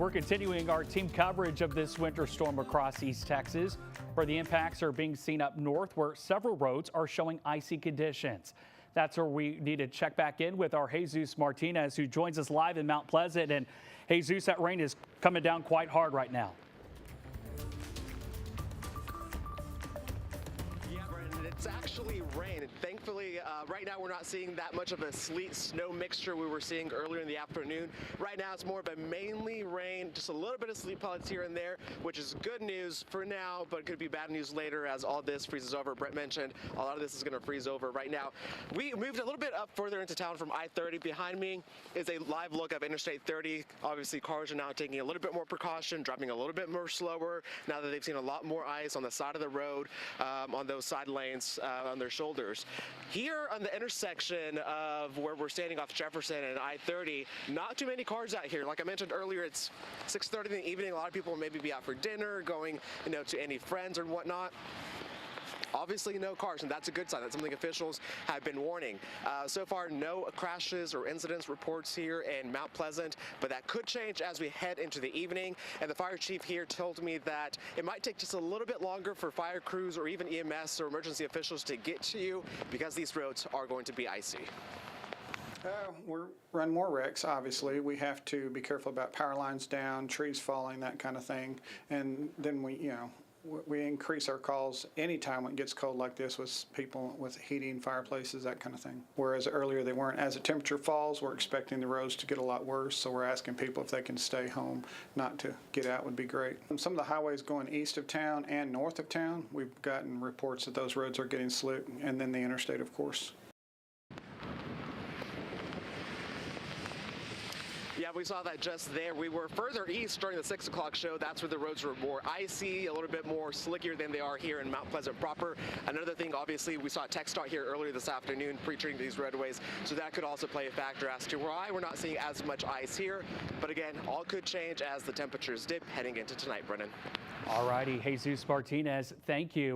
We're continuing our team coverage of this winter storm across East Texas, where the impacts are being seen up north, where several roads are showing icy conditions. That's where we need to check back in with our Jesus Martinez, who joins us live in Mount Pleasant. And Jesus, that rain is coming down quite hard right now. It's actually rain. Thankfully, right now we're not seeing that much of a sleet-snow mixture we were seeing earlier in the afternoon. Right now it's more of a mainly rain, just a little bit of sleet pellets here and there, which is good news for now, but could be bad news later as all this freezes over. Brett mentioned a lot of this is going to freeze over right now. We moved a little bit up further into town from I-30. Behind me is a live look of Interstate 30. Obviously, cars are now taking a little bit more precaution, driving a little bit more slower now that they've seen a lot more ice on the side of the road, on those side lanes. On their shoulders. Here on the intersection of where we're standing off Jefferson and I-30, not too many cars out here. Like I mentioned earlier, it's 6:30 in the evening. A lot of people maybe be out for dinner, going, to any friends or whatnot. Obviously no cars, and that's a good sign. That's something officials have been warning. So far, no crashes or incidents reports here in Mount Pleasant, but that could change as we head into the evening. And the fire chief here told me that it might take just a little bit longer for fire crews or even EMS or emergency officials to get to you because these roads are going to be icy. We run more wrecks, obviously. We have to be careful about power lines down, trees falling, that kind of thing. And then we increase our calls anytime when it gets cold like this with people with heating, fireplaces, that kind of thing. Whereas earlier they weren't. As the temperature falls, we're expecting the roads to get a lot worse, so we're asking people if they can stay home. Not to get out would be great. Some of the highways going east of town and north of town, we've gotten reports that those roads are getting slick, and then the interstate, of course. Yeah, we saw that just there. We were further east during the 6 o'clock show. That's where the roads were more icy, a little bit more slickier than they are here in Mount Pleasant proper. Another thing, obviously, we saw TxDOT here earlier this afternoon pre-treating these roadways, so that could also play a factor as to why we're not seeing as much ice here. But again, all could change as the temperatures dip heading into tonight, Brennan. All righty, Jesus Martinez, thank you.